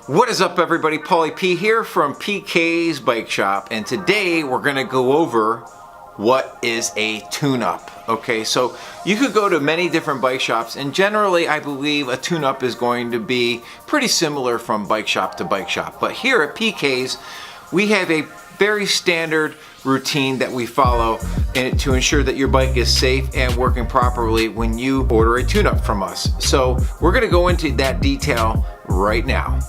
What is up, everybody? Paulie P here from PK's Bike Shop, and today we're going to go over what is a tune-up. Okay, so you could go to many different bike shops, and generally I believe a tune-up is going to be pretty similar from bike shop to bike shop. But here at PK's, we have a very standard routine that we follow to ensure that your bike is safe and working properly when you order a tune-up from us. So we're going to go into that detail right now.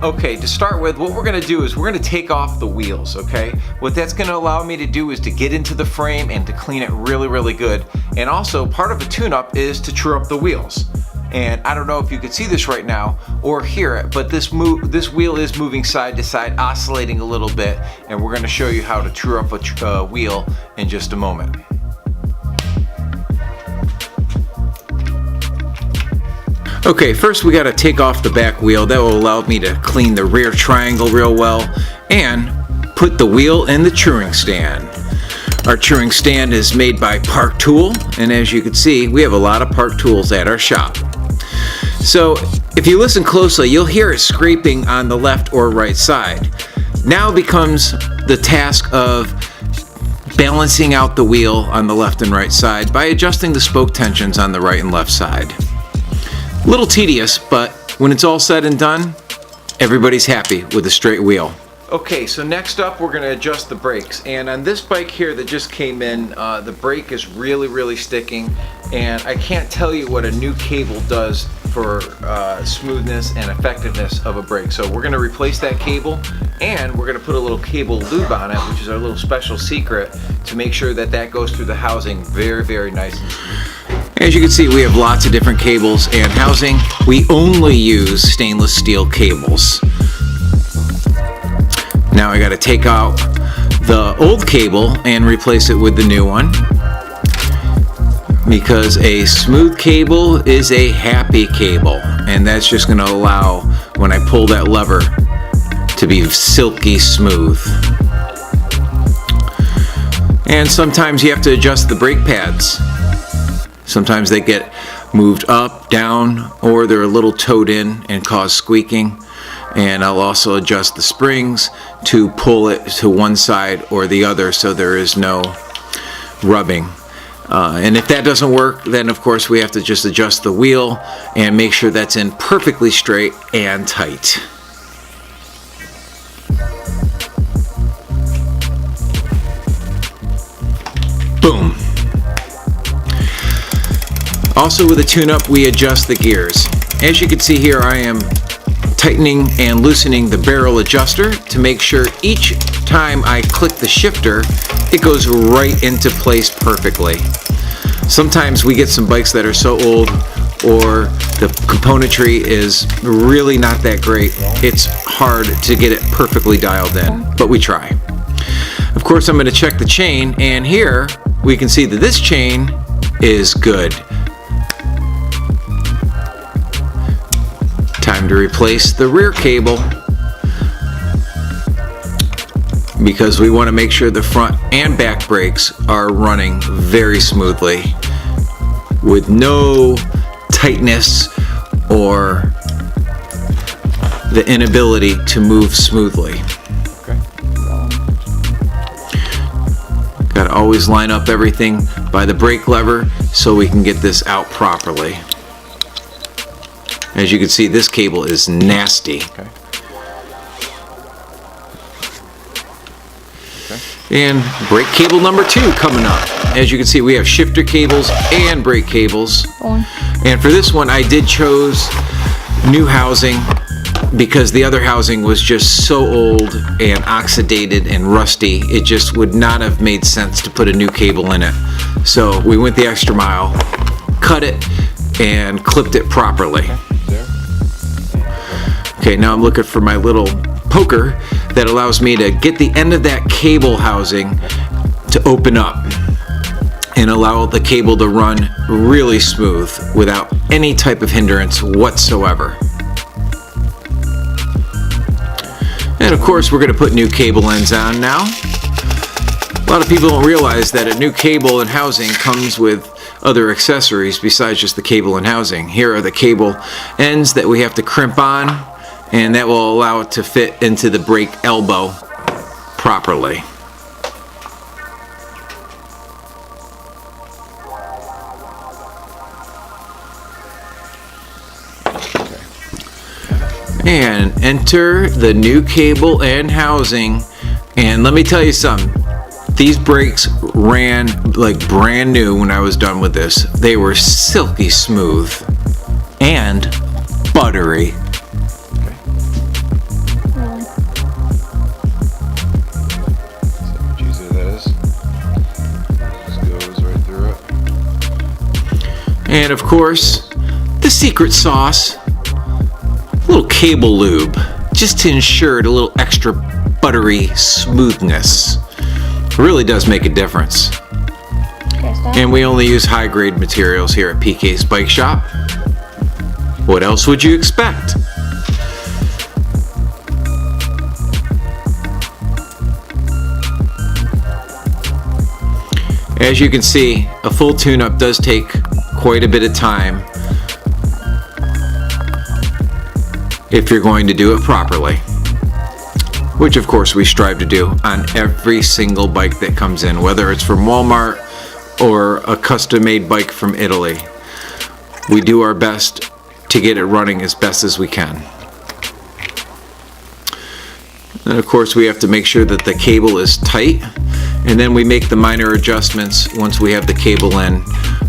Okay, to start with, what we're going to do is we're going to take off the wheels, okay? What that's going to allow me to do is to get into the frame and to clean it really good. And also, part of a tune-up is to true up the wheels. And I don't know if you can see this right now or hear it, but this wheel is moving side to side, oscillating a little bit, and we're going to show you how to true up a wheel in just a moment. Okay, first we got to take off the back wheel. That will allow me to clean the rear triangle real well and put the wheel in the truing stand. Our truing stand is made by Park Tool, and as you can see, we have a lot of Park Tools at our shop. So if you listen closely, you'll hear it scraping on the left or right side. Now becomes the task of balancing out the wheel on the left and right side by adjusting the spoke tensions on the right and left side. A little tedious, but when it's all said and done, everybody's happy with a straight wheel. Okay, so next up we're going to adjust the brakes, and on this bike here that just came in, the brake is really sticking, and I can't tell you what a new cable does for smoothness and effectiveness of a brake. So we're going to replace that cable, and we're going to put a little cable lube on it, which is our little special secret to make sure that that goes through the housing very nice and smooth. As you can see, we have lots of different cables and housing. We only use stainless steel cables. Now I got to take out the old cable and replace it with the new one, because a smooth cable is a happy cable, and that's just going to allow, when I pull that lever, to be silky smooth. And sometimes you have to adjust the brake pads. Sometimes they get moved up, down, or they're a little towed in and cause squeaking. And I'll also adjust the springs to pull it to one side or the other so there is no rubbing. And if that doesn't work, then of course we have to just adjust the wheel and make sure that's in perfectly straight and tight. Boom. Also with a tune-up, we adjust the gears. As you can see here, I am tightening and loosening the barrel adjuster to make sure each time I click the shifter, it goes right into place perfectly. Sometimes we get some bikes that are so old or the componentry is really not that great. It's hard to get it perfectly dialed in, but we try. Of course, I'm going to check the chain, and here we can see that this chain is good. Time to replace the rear cable, because we want to make sure the front and back brakes are running very smoothly with no tightness or the inability to move smoothly. Got to always line up everything by the brake lever so we can get this out properly. As you can see, this cable is nasty. And brake cable number 2 coming up. As you can see, we have shifter cables and brake cables. And for this one, I did choose new housing because the other housing was just so old and oxidated and rusty. It just would not have made sense to put a new cable in it. So we went the extra mile, cut it, and clipped it properly. Okay, now I'm looking for my little poker that allows me to get the end of that cable housing to open up and allow the cable to run really smooth without any type of hindrance whatsoever. And of course, we're going to put new cable ends on now. A lot of people don't realize that a new cable and housing comes with other accessories besides just the cable and housing. Here are the cable ends that we have to crimp on and that will allow it to fit into the brake elbow properly. And enter the new cable and housing, and let me tell you something, these brakes ran like brand new when I was done with this. They were silky smooth and buttery. Okay. See how much easier that is? Just goes right through it. And of course, the secret sauce, a little cable lube, just to ensure a little extra buttery smoothness. It really does make a difference. And we only use high grade materials here at PK's Bike Shop. What else would you expect? As you can see, a full tune-up does take quite a bit of time if you're going to do it properly, which of course we strive to do on every single bike that comes in, whether it's from Walmart or a custom-made bike from Italy. We do our best to get it running as best as we can. And of course we have to make sure that the cable is tight, and then we make the minor adjustments once we have the cable in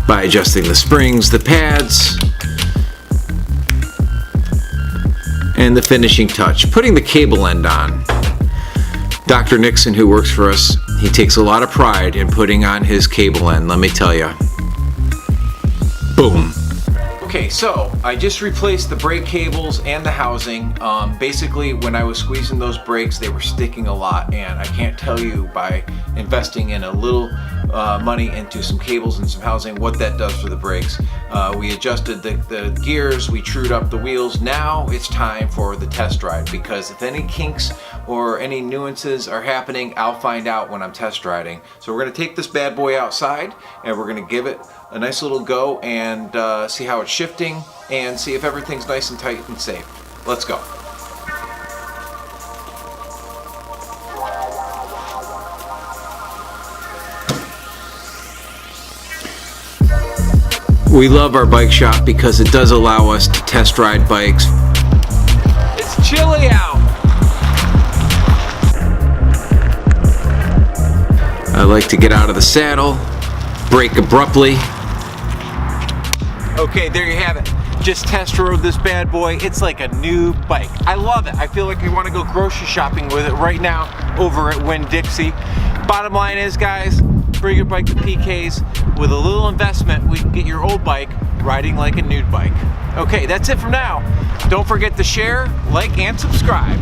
by adjusting the springs, the pads, and the finishing touch, putting the cable end on. Dr. Nixon, who works for us, he takes a lot of pride in putting on his cable end, let me tell you. Boom. Okay, so I just replaced the brake cables and the housing. Basically, when I was squeezing those brakes, they were sticking a lot, and I can't tell you by investing in a little money into some cables and some housing what that does for the brakes. We adjusted the gears, we trued up the wheels. Now it's time for the test ride, because if any kinks or any nuances are happening, I'll find out when I'm test riding. So we're gonna take this bad boy outside and we're gonna give it a nice little go and see how it's shifting and see if everything's nice and tight and safe. Let's go. We love our bike shop because it does allow us to test ride bikes. It's chilly out. I like to get out of the saddle, brake abruptly. Okay, there you have it. Just test rode this bad boy. It's like a new bike. I love it. I feel like I want to go grocery shopping with it right now over at Winn-Dixie. Bottom line is, guys, bring your bike to PK's. With a little investment, we can get your old bike riding like a new bike. Okay, that's it for now. Don't forget to share, like, and subscribe.